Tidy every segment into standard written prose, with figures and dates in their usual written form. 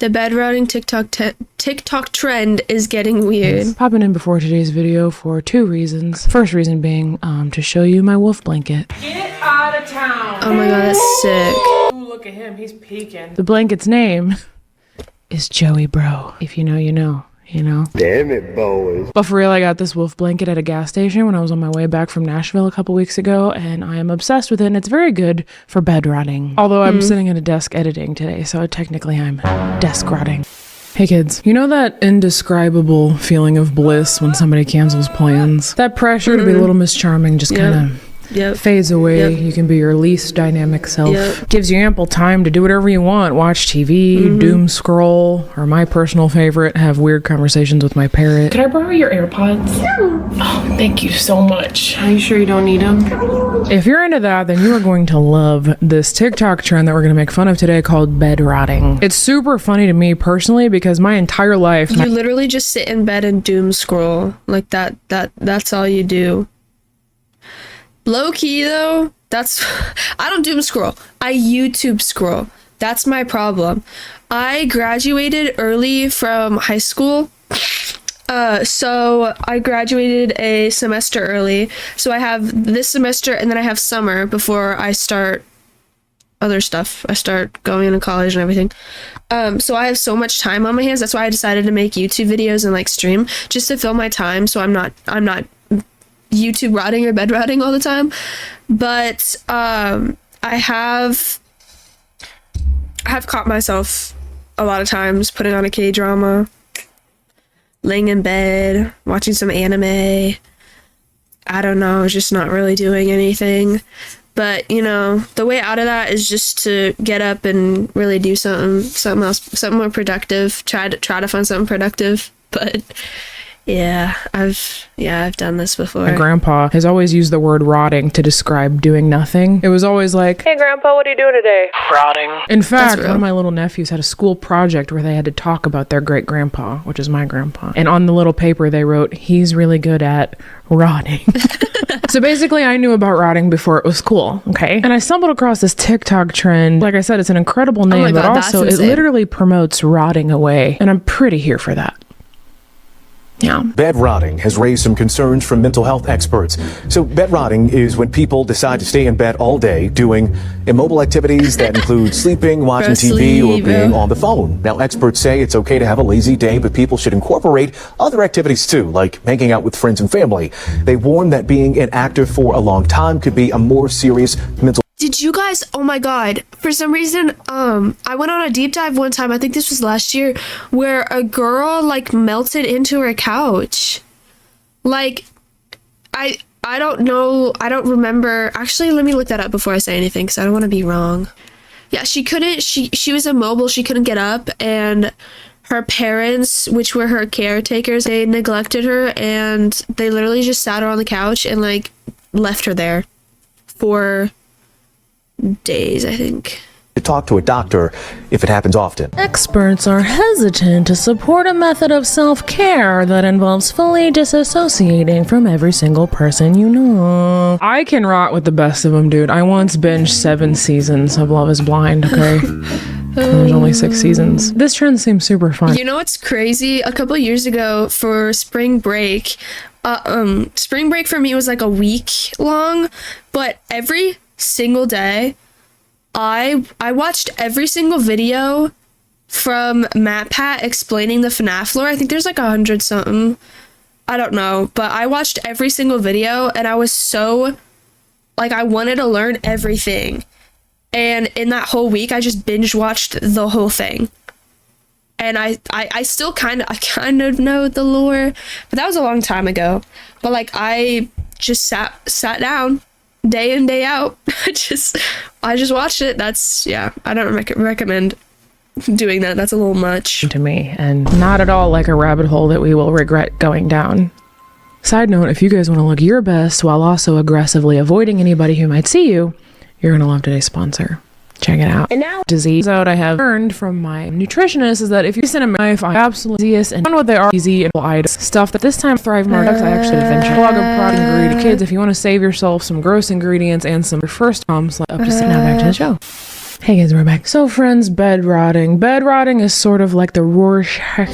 The bedrotting TikTok trend is getting weird. Popping in before today's video for 2 reasons. First reason being to show you my wolf blanket. Get out of town. Oh my god, that's sick. Ooh, look at him, he's peeking. The blanket's name is Joey Bro. If you know, you know. You know? Damn it, boys. But for real, I got this wolf blanket at a gas station when I was on my way back from Nashville a couple weeks ago, and I am obsessed with it, and it's very good for bed rotting. Although I'm sitting at a desk editing today, so technically I'm desk rotting. Hey kids, you know that indescribable feeling of bliss when somebody cancels plans? That pressure to be a little Miss Charming just kind of fades away. You can be your least dynamic self. Gives you ample time to do whatever you want. Watch TV, doom scroll, or my personal favorite, have weird conversations with my parrot. Could I borrow your AirPods? Oh, thank you so much. Are you sure you don't need them? If you're into that, then you are going to love this TikTok trend that we're going to make fun of today called bed rotting. It's super funny to me personally because my entire life... You literally just sit in bed and doom scroll. Like that's all you do. Low key though, I don't doom scroll. I YouTube scroll. That's my problem. I graduated early from high school. So I graduated a semester early. So I have this semester and then I have summer before I start other stuff. I start going into college and everything. So I have so much time on my hands. That's why I decided to make YouTube videos and like stream just to fill my time. So I'm not YouTube rotting or bed rotting all the time, but I have caught myself a lot of times putting on a K-drama, laying in bed, watching some anime. I don't know, just not really doing anything. But you know, the way out of that is just to get up and really do something else, something more productive. Try to find something productive, but. Yeah, I've done this before. My grandpa has always used the word rotting to describe doing nothing. It was always like, "Hey grandpa, what are you doing today?" Rotting. In fact, one of my little nephews had a school project where they had to talk about their great grandpa, which is my grandpa. And on the little paper they wrote, "He's really good at rotting." So basically I knew about rotting before it was cool, okay? And I stumbled across this TikTok trend. Like I said, it's an incredible name, but also it literally promotes rotting away. And I'm pretty here for that. Yeah. Bed rotting has raised some concerns from mental health experts. So bed rotting is when people decide to stay in bed all day doing immobile activities that include sleeping, watching TV, or being on the phone. Now, experts say it's okay to have a lazy day, but people should incorporate other activities too, like hanging out with friends and family. They warn that being inactive for a long time could be a more serious mental. Did you guys, oh my god, for some reason, I went on a deep dive one time, I think this was last year, where a girl, like, melted into her couch. Like, I don't know, I don't remember, actually, let me look that up before I say anything, because I don't want to be wrong. Yeah, she was immobile, she couldn't get up, and her parents, which were her caretakers, they neglected her, and they literally just sat her on the couch and, like, left her there for days, I think. To talk to a doctor if it happens often. Experts are hesitant to support a method of self-care that involves fully disassociating from every single person you know. I can rot with the best of them, dude. I once binged 7 seasons of Love is Blind, okay? There's only 6 seasons. This trend seems super fun. You know what's crazy? A couple years ago for spring break, spring break for me was like a week long, but every single day I watched every single video from MatPat explaining the FNAF lore. I think there's like 100 something, I don't know, but I watched every single video and I was so like, I wanted to learn everything, and in that whole week I just binge watched the whole thing. And I still kind of know the lore, but that was a long time ago. But like, I just sat down day in, day out. I just watched it. That's, yeah, I don't recommend doing that. That's a little much to me, and not at all like a rabbit hole that we will regret going down. Side note, if you guys want to look your best while also aggressively avoiding anybody who might see you, you're gonna love today's sponsor. Check it out. And now, disease out I have learned from my nutritionist is that if you send a knife, I absolutely and what they are easy and items stuff that this time Thrive Market I actually venture blog of product ingredient kids. If you want to save yourself some gross ingredients and some first comes up to sit now back to the show. Hey guys, we're back. So friends, bed rotting. Bed rotting is sort of like the Rorschach.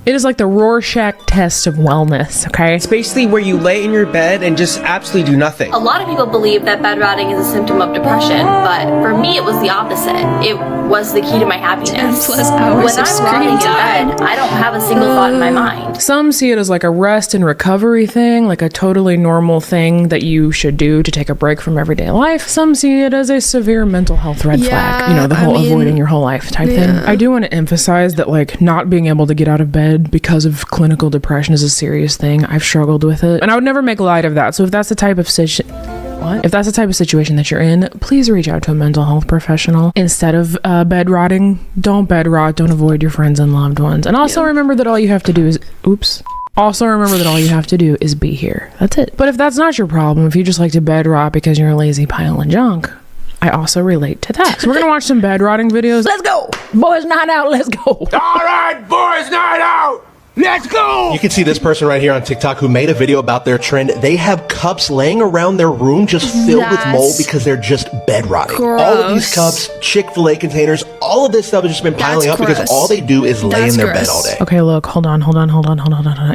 It is like the Rorschach test of wellness, okay? It's basically where you lay in your bed and just absolutely do nothing. A lot of people believe that bed rotting is a symptom of depression, but for me it was the opposite. It was the key to my happiness. 10+ hours When of I'm rotting in screen time. bed, I don't have a single thought in my mind. Some see it as like a rest and recovery thing, like a totally normal thing that you should do to take a break from everyday life. Some see it as a severe mental health red flag. You know, the whole avoiding your whole life type thing. I do want to emphasize that like not being able to get out of bed because of clinical depression is a serious thing. I've struggled with it, and I would never make light of that. So if that's the type of situation that you're in, please reach out to a mental health professional instead of bed rotting. Don't bed rot. Don't avoid your friends and loved ones. And also remember that all you have to do is be here. That's it. But if that's not your problem, if you just like to bed rot because you're a lazy pile of junk, I also relate to that. So we're gonna watch some bed rotting videos. Let's go! Boys night out, let's go! All right, boys night out! Let's go! You can see this person right here on TikTok who made a video about their trend. They have cups laying around their room just filled with mold because they're just bed rotting. Gross. All of these cups, Chick-fil-A containers, all of this stuff has just been piling up because all they do is lay in their bed all day. Okay, look, hold on.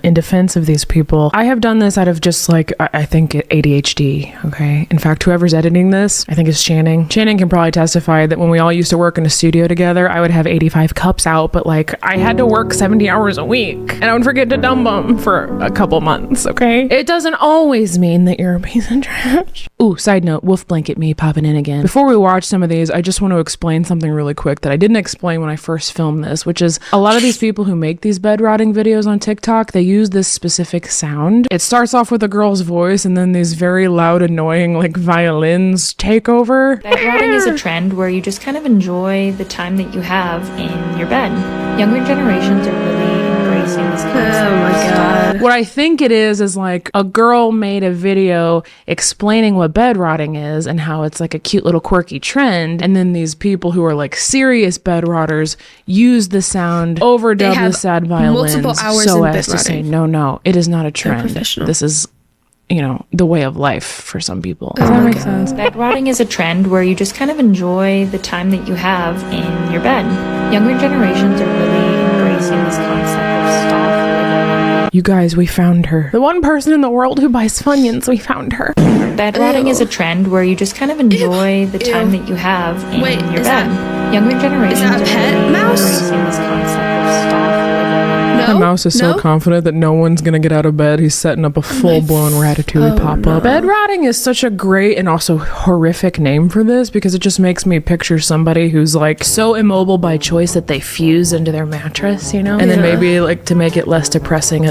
In defense of these people, I have done this out of just like, I think ADHD, okay? In fact, whoever's editing this, I think is Channing. Channing can probably testify that when we all used to work in a studio together, I would have 85 cups out, but like I had to work 70 hours a week. And I would forget to dump them for a couple months, okay? It doesn't always mean that you're a piece of trash. Ooh, side note, wolf blanket me popping in again. Before we watch some of these, I just want to explain something really quick that I didn't explain when I first filmed this, which is a lot of these people who make these bed rotting videos on TikTok, they use this specific sound. It starts off with a girl's voice and then these very loud, annoying like violins take over. Bed rotting is a trend where you just kind of enjoy the time that you have in your bed. Younger generations are really embracing this concept. Oh my god. What I think it is like a girl made a video explaining what bed rotting is and how it's like a cute little quirky trend, and then these people who are like serious bed rotters use the sound, overdub the sad violins multiple hours so in as bed to say rotting. no, it is not a trend. Professional. This is, you know, the way of life for some people. Does that make sense? Bed rotting is a trend where you just kind of enjoy the time that you have in your bed. Younger generations are really embracing this concept of soft living. You guys, we found her. The one person in the world who buys Funyuns, we found her. Bed rotting is a trend where you just kind of enjoy the time that you have in your bed. Younger generations that a are pet really mouse? embracing this concept of soft living. No? The mouse is so No? confident that no one's gonna get out of bed. He's setting up a full-blown ratatouille pop-up. Bed rotting is such a great and also horrific name for this because it just makes me picture somebody who's like so immobile by choice that they fuse into their mattress, you know? And then maybe like to make it less depressing,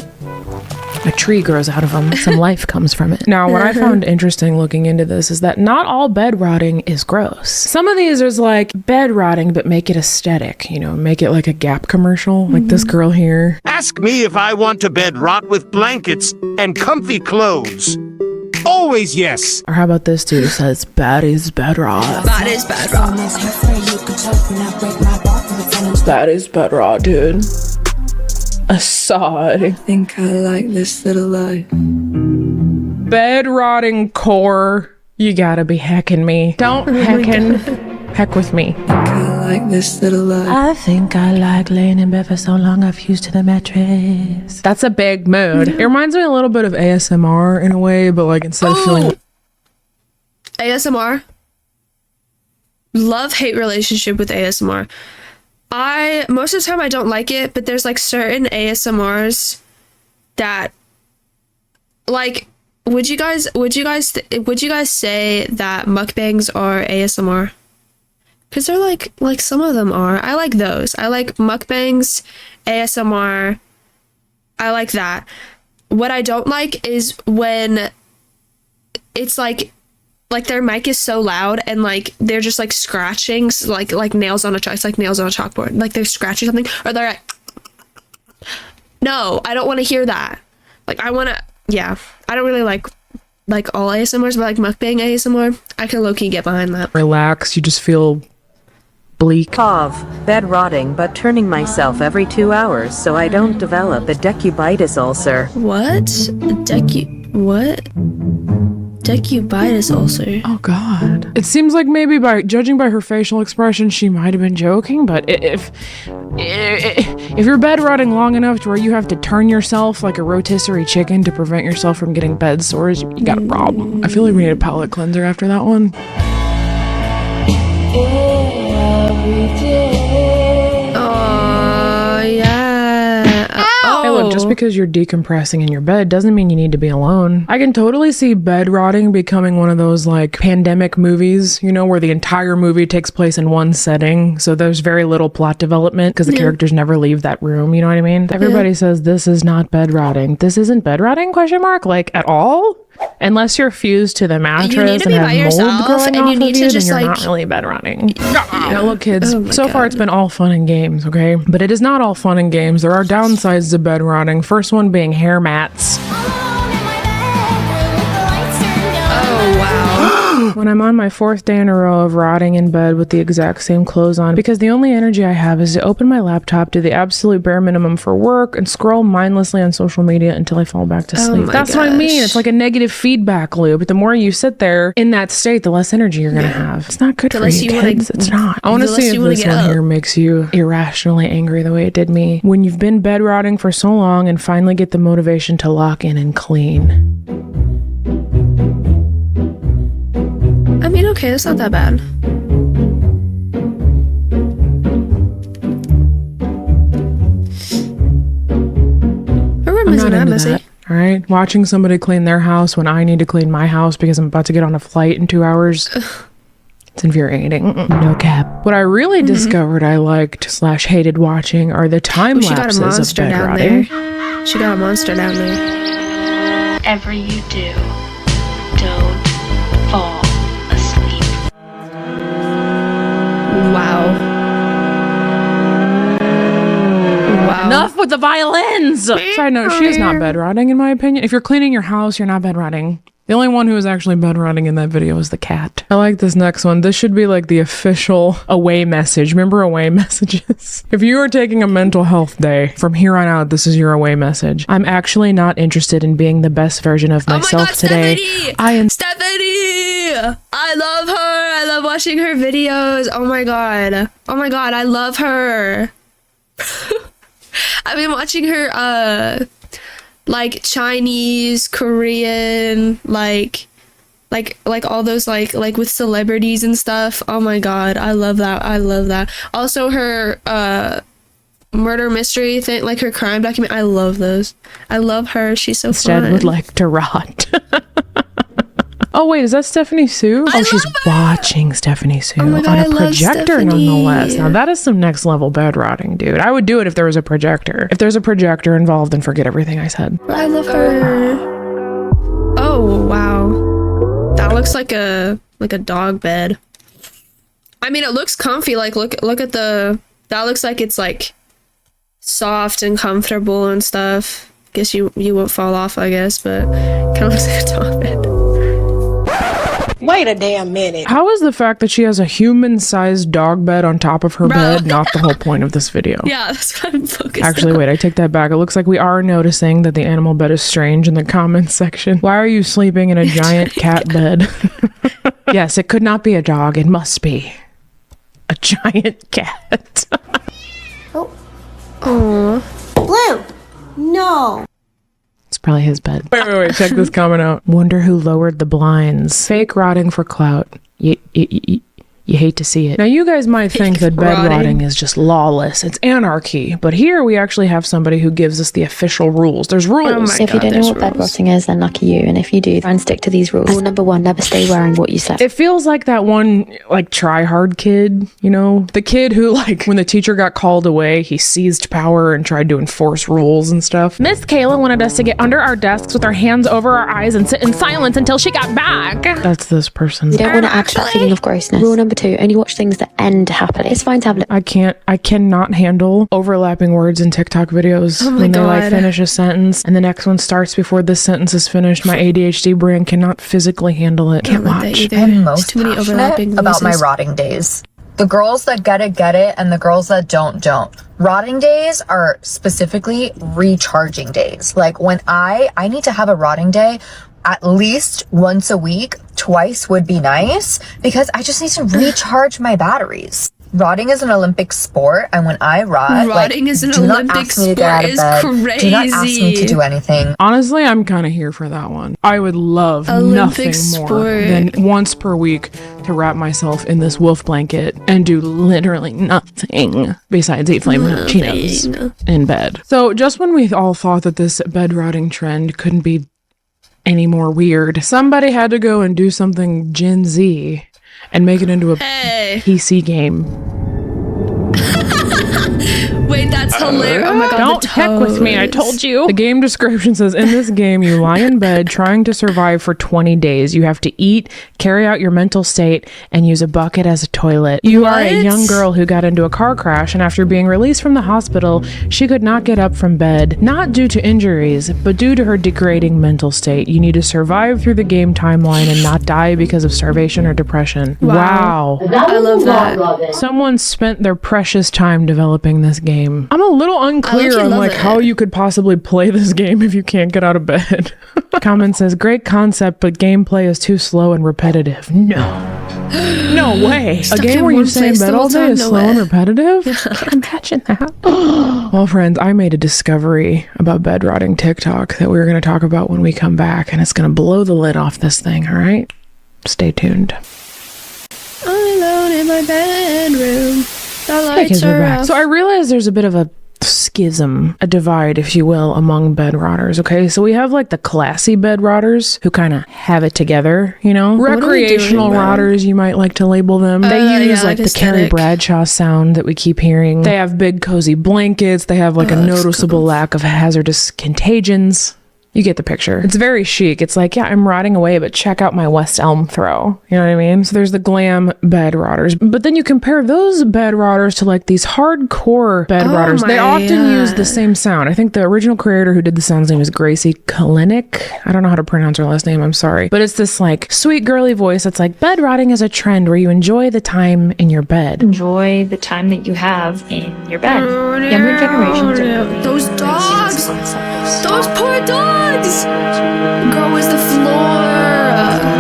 a tree grows out of them. Some life comes from it. Now, what I found interesting looking into this is that not all bed rotting is gross. Some of these is like bed rotting, but make it aesthetic, you know, make it like a Gap commercial, like this girl here. Ask me if I want to bed rot with blankets and comfy clothes. Always yes. Or how about this dude who says, bad is bed rot. That is bad rock. That is bed rot, dude. Assad. Think I like this little life. Bed rotting core. You gotta be hecking me. Don't heck with me. I like this little life. I think I like laying in bed for so long I've used to the mattress. That's a big mood. It reminds me a little bit of ASMR in a way, but like instead of feeling ASMR. Love-hate relationship with ASMR. Most of the time I don't like it, but there's like certain ASMRs that like would you guys say that mukbangs are ASMR? Cuz they're like some of them are. I like those. I like mukbangs, ASMR. I like that. What I don't like is when it's like their mic is so loud and like they're just like scratching like nails on a chalk. It's like nails on a chalkboard. Like they're scratching something or they're like, no, I don't want to hear that. Like I want to, yeah. I don't really like all ASMRs, but like mukbang ASMR, I can low-key get behind that. relax, you just feel bleak. Bed rotting but turning myself every 2 hours so I don't develop a decubitus ulcer. What? What? Decubitus ulcer. Oh God. It seems like maybe by judging by her facial expression, she might have been joking, but if you're bedrotting long enough to where you have to turn yourself like a rotisserie chicken to prevent yourself from getting bed sores, you got a problem. I feel like we need a palate cleanser after that one. Oh, yeah. Hey, look, just because you're decompressing in your bed doesn't mean you need to be alone. I can totally see bed rotting becoming one of those like pandemic movies, you know, where the entire movie takes place in one setting. So there's very little plot development because the characters never leave that room. You know what I mean? Everybody says this is not bed rotting. This isn't bed rotting? Question mark? Like at all? Unless you're fused to the mattress and have mold growing off of you, then you're not really bed rotting. Now look, kids, so far it's been all fun and games, okay? But it is not all fun and games. There are downsides to bed rotting. First one being hair mats. Oh, wow. When I'm on my 4th day in a row of rotting in bed with the exact same clothes on, because the only energy I have is to open my laptop, do the absolute bare minimum for work, and scroll mindlessly on social media until I fall back to sleep. That's what I mean. It's like a negative feedback loop. The more you sit there in that state, the less energy you're gonna have. It's not good for you, kids. It's not. I want to see if this one here makes you irrationally angry the way it did me. When you've been bed rotting for so long and finally get the motivation to lock in and clean. I mean, okay, that's not that bad. Her room isn't that messy. All right, watching somebody clean their house when I need to clean my house because I'm about to get on a flight in 2 hours. It's infuriating. No cap. What I really discovered I liked / hated watching are the time lapses of bed rotting. She got a monster down there. Whatever you do, don't fall asleep. Wow. Enough with the violins! Side note, she is not bed rotting in my opinion. If you're cleaning your house, you're not bed rotting. The only one who was actually bed rotting in that video was the cat. I like this next one. This should be like the official away message. Remember away messages? If you are taking a mental health day, from here on out, this is your away message. I'm actually not interested in being the best version of myself today. Stephanie! I love her. I love watching her videos. Oh my god. Oh my god, I love her. I've been watching her like Chinese, Korean, like all those like with celebrities and stuff. Oh my god, I love that. I love that. Also her murder mystery thing, like her crime document. I love those. I love her. She's so fun. Instead would like to rot. Oh wait, is that Stephanie Sue? Oh, she's watching Stephanie Sue on a projector nonetheless. Now that is some next level bed rotting, dude. I would do it if there was a projector. If there's a projector involved, then forget everything I said. I love her. Oh wow, that looks like a dog bed. I mean, it looks comfy. Like look at the. That looks like it's like soft and comfortable and stuff. Guess you won't fall off, I guess, but kind of looks like a dog bed. Wait a damn minute. How is the fact that she has a human-sized dog bed on top of her bed not the whole point of this video? Yeah, that's what I'm focused Actually, wait, I take that back. It looks like we are noticing that the animal bed is strange in the comments section. Why are you sleeping in a giant cat bed? Yes, it could not be a dog. It must be a giant cat. Oh. Blue! No! It's probably his bed. Wait, check this comment out. Wonder who lowered the blinds. Fake rotting for clout. You hate to see it. Now, you guys might think that bed rotting is just lawless. It's anarchy. But here we actually have somebody who gives us the official rules. There's rules. If you don't know what bed rotting is, then lucky you. And if you do, try and stick to these rules. Rule number 1, never stay wearing what you slept. It feels like that one, like, try-hard kid, you know? The kid who, like, when the teacher got called away, he seized power and tried to enforce rules and stuff. Miss Kayla wanted us to get under our desks with our hands over our eyes and sit in silence until she got back. That's this person. You don't want to add to that feeling of grossness. Rule number 2, only watch things that end happily. It's fine to have I cannot handle overlapping words in TikTok videos when they like finish a sentence and the next one starts before this sentence is finished. My ADHD brain cannot physically handle it. Can't watch. I'm most passionate about my rotting days. The girls that get it, and the girls that don't. Rotting days are specifically recharging days. Like when I need to have a rotting day at least once a week. Twice would be nice because I just need to recharge my batteries. Rotting is an Olympic sport, and when I rot, Rotting is an do not Olympic ask me to get out of sport bed. is Do not ask me to crazy. do anything. Honestly, I'm kind of here for that one. I would love Olympic nothing sport. more than once per week to wrap myself in this wolf blanket and do literally nothing besides eat flaming Cheetos in bed. So just when we all thought that this bed rotting trend couldn't be any more weird, somebody had to go and do something Gen Z and make it into a PC game. Wait, that's hilarious. Oh my god, Don't heck with me, I told you. The game description says, in this game, you lie in bed trying to survive for 20 days. You have to eat, carry out your mental state, and use a bucket as a toilet. You are a young girl who got into a car crash, and after being released from the hospital, she could not get up from bed, not due to injuries, but due to her degrading mental state. You need to survive through the game timeline and not die because of starvation or depression. Wow. I love that. Someone spent their precious time developing this game. I'm a little unclear on like how you could possibly play this game if you can't get out of bed. Comment says, great concept, but gameplay is too slow and repetitive. No. No way. A game where you stay in bed all day is slow and repetitive? Can't imagine that. Well, friends, I made a discovery about bed rotting TikTok that we're going to talk about when we come back, and it's going to blow the lid off this thing, all right? Stay tuned. I'm alone in my bedroom. The lights are off. So I realize there's a bit of a schism, a divide, if you will, among bed rotters. Okay, so we have like the classy bed rotters who kind of have it together, you know, recreational rotters, you might like to label them. They use like the Carrie Bradshaw sound that we keep hearing. They have big cozy blankets. They have like a noticeable lack of hazardous contagions. You get the picture. It's very chic. It's like, yeah, I'm rotting away, but check out my West Elm throw. You know what I mean? So there's the glam bed rotters. But then you compare those bed rotters to like these hardcore bed rotters. They often use the same sound. I think the original creator who did the sound's name is Gracie Kalinick. I don't know how to pronounce her last name. I'm sorry. But it's this like sweet girly voice that's like, bed rotting is a trend where you enjoy the time in your bed. Enjoy the time that you have in your bed. Younger generations are really those dogs! Those poor dogs! Girl, where's the floor?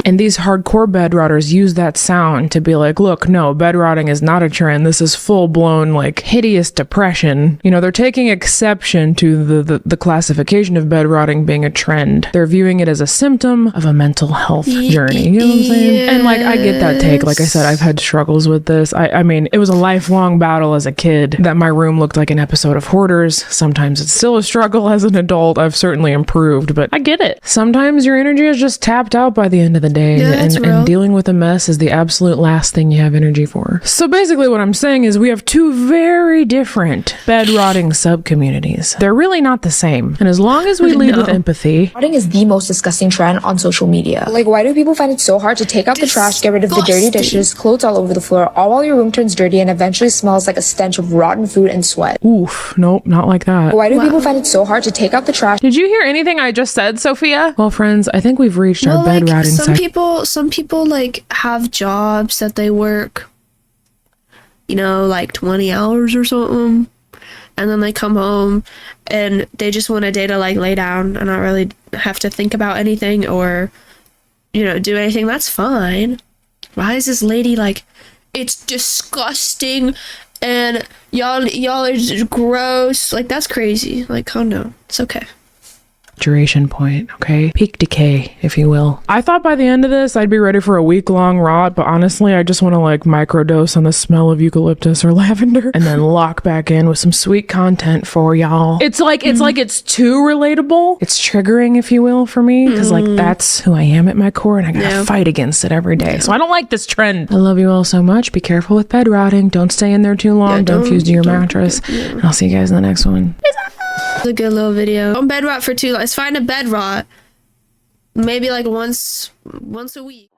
And these hardcore bed rotters use that sound to be like, look, no, bed rotting is not a trend. This is full-blown, like, hideous depression. You know, they're taking exception to the classification of bed rotting being a trend. They're viewing it as a symptom of a mental health journey. You know what I'm saying? And, like, I get that take. Like I said, I've had struggles with this. I mean, it was a lifelong battle as a kid that my room looked like an episode of Hoarders. Sometimes it's still a struggle as an adult. I've certainly improved, but I get it. Sometimes your energy is just tapped out by the end of the day. And dealing with a mess is the absolute last thing you have energy for. So basically what I'm saying is we have two very different bed rotting sub-communities. They're really not the same. And as long as we lead with empathy... Rotting is the most disgusting trend on social media. Like, why do people find it so hard to take out the trash, get rid of the dirty dishes, clothes all over the floor, all while your room turns dirty and eventually smells like a stench of rotten food and sweat? Oof, nope, not like that. Why do people find it so hard to take out the trash? Did you hear anything I just said, Sophia? Well, friends, I think we've reached our bed rotting section. Some people like have jobs that they work, you know, like 20 hours or something, and then they come home and they just want a day to like lay down and not really have to think about anything or, you know, do anything. That's fine. Why is this lady like, it's disgusting and y'all are just gross? Like, that's crazy. Like, calm down. It's okay. Duration point, okay? Peak decay, if you will. I thought by the end of this, I'd be ready for a week-long rot, but honestly, I just want to like microdose on the smell of eucalyptus or lavender and then lock back in with some sweet content for y'all. It's too relatable. It's triggering, if you will, for me, because like that's who I am at my core and I gotta fight against it every day. So I don't like this trend. I love you all so much. Be careful with bed rotting. Don't stay in there too long. Don't fuse to your mattress. And I'll see you guys in the next one. It's a good little video. Don't bed rot for too long. Let's find a bed rot. Maybe like once a week.